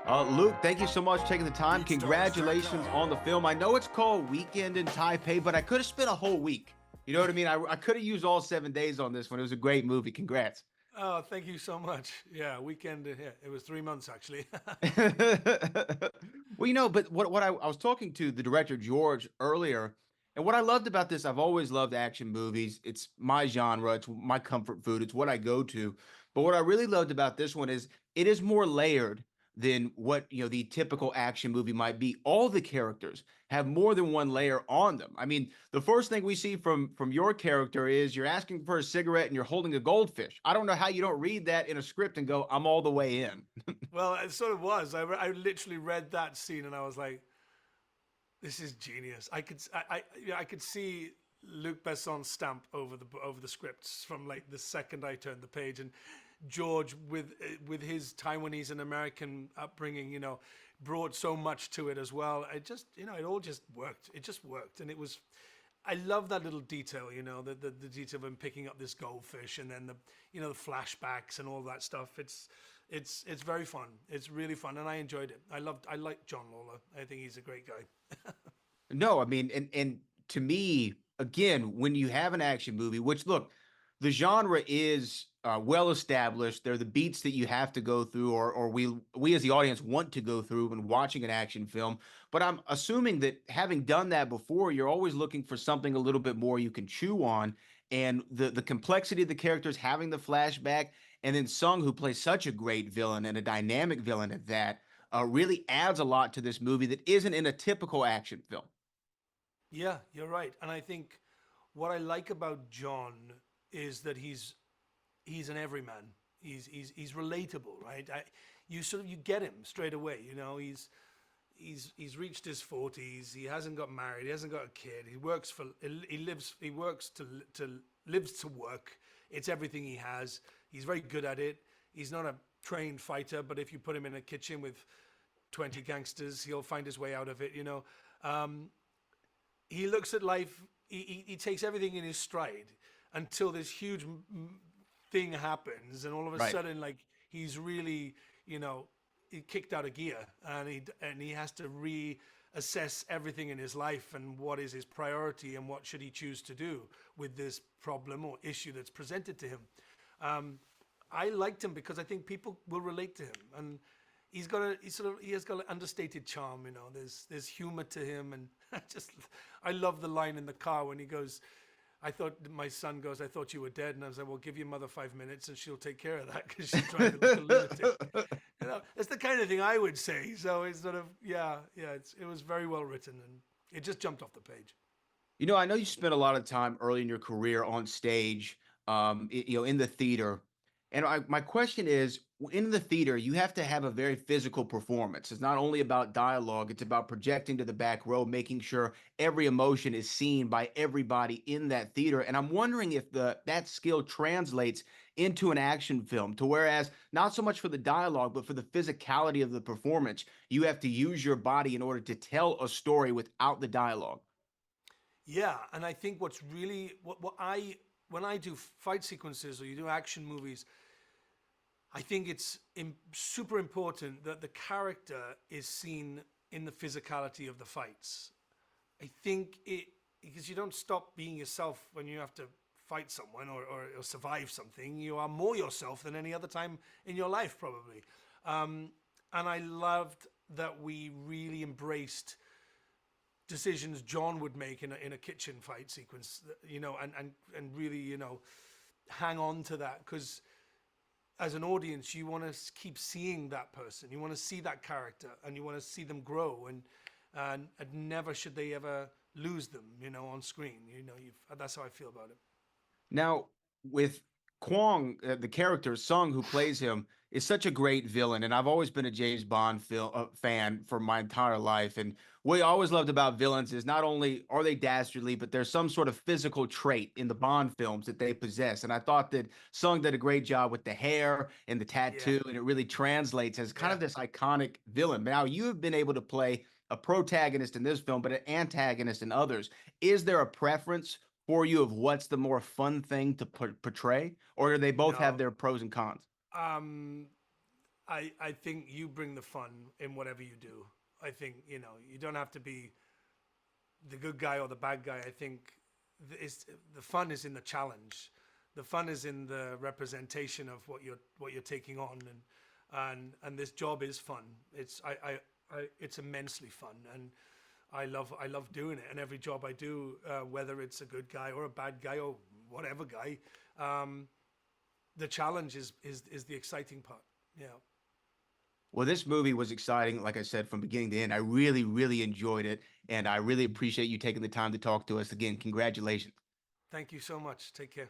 Luke, thank you so much for taking the time. Beat Stars turned Congratulations on the film. I know it's called Weekend in Taipei, but I could have spent a whole week. You know what I mean? I could have used all 7 days on this one. It was a great movie. Congrats. Oh, thank you so much. Yeah, weekend. Yeah, it was 3 months actually. Well, but what I was talking to the director George earlier, and what I loved about this, I've always loved action movies. It's my genre, it's my comfort food, it's what I go to. But what I really loved about this one is it is more layered than what the typical action movie might be. All the characters have more than one layer on them. I mean, the first thing we see from your character is you're asking for a cigarette and you're holding a goldfish. I don't know how you don't read that in a script and go, I'm all the way in. Well, it sort of was. I literally read that scene and I was like, "This is genius." I could see Luc Besson's stamp over the scripts from like the second I turned the page, and George with his Taiwanese and American upbringing, brought so much to it as well. It just, it all just worked. It just worked, and it was. I love that little detail, the detail of him picking up this goldfish, and then the flashbacks and all that stuff. It's very fun. It's really fun, and I enjoyed it. I like John Lawler. I think he's a great guy. No, I mean, and to me, again, when you have an action movie, which look, the genre is well established. They're the beats that you have to go through, or we as the audience want to go through when watching an action film. But I'm assuming that having done that before, you're always looking for something a little bit more you can chew on. And the complexity of the characters, having the flashback, and then Sung, who plays such a great villain and a dynamic villain at that, really adds a lot to this movie that isn't in a typical action film. Yeah, you're right. And I think what I like about John is that he's an everyman. He's relatable, right? You get him straight away. He's reached his 40s. He hasn't got married. He hasn't got a kid. He works to lives to work. It's everything he has. He's very good at it. He's not a trained fighter, but if you put him in a kitchen with 20 gangsters, he'll find his way out of it. Um, he looks at life. He takes everything in his stride until this huge thing happens, and all of a Right. sudden, like he's really, he kicked out of gear, and he has to reassess everything in his life and what is his priority and what should he choose to do with this problem or issue that's presented to him. Um, I liked him because I think people will relate to him, and he has got an understated charm. There's humor to him, and I love the line in the car when he goes. My son goes, I thought you were dead. And I was like, well, give your mother 5 minutes and she'll take care of that because she's driving like a lunatic. It's the kind of thing I would say. So it's sort of, yeah, it was very well written and it just jumped off the page. I know you spent a lot of time early in your career on stage, in the theater. And my question is, in the theater, you have to have a very physical performance. It's not only about dialogue, it's about projecting to the back row, making sure every emotion is seen by everybody in that theater. And I'm wondering if that skill translates into an action film, to whereas not so much for the dialogue, but for the physicality of the performance, you have to use your body in order to tell a story without the dialogue. Yeah. And I think what's really, when I do fight sequences or you do action movies, I think it's super important that the character is seen in the physicality of the fights. I think because you don't stop being yourself when you have to fight someone or survive something. You are more yourself than any other time in your life, probably. And I loved that we really embraced decisions John would make in a kitchen fight sequence, and really, hang on to that because as an audience, you want to keep seeing that person. You want to see that character, and you want to see them grow, and never should they ever lose them, on screen. That's how I feel about it. Now, with Kwong, the character Sung who plays him, is such a great villain, and I've always been a James Bond fan for my entire life. And what I always loved about villains is not only are they dastardly, but there's some sort of physical trait in the Bond films that they possess. And I thought that Sung did a great job with the hair and the Yeah, tattoo, and it really translates as kind yeah. of this iconic villain. Now, you have been able to play a protagonist in this film, but an antagonist in others. Is there a preference for you of what's the more fun thing to portray, or do they both have No. their pros and cons? Um, I think you bring the fun in whatever you do. I think, you don't have to be the good guy or the bad guy. I think the fun is in the challenge. The fun is in the representation of what you're taking on, and this job is fun. It's immensely fun, and I love doing it. And every job I do, whether it's a good guy or a bad guy or whatever guy, the challenge is the exciting part. Yeah. Well, this movie was exciting, like I said, from beginning to end. I really, really enjoyed it, and I really appreciate you taking the time to talk to us again. Congratulations. Thank you so much. Take care.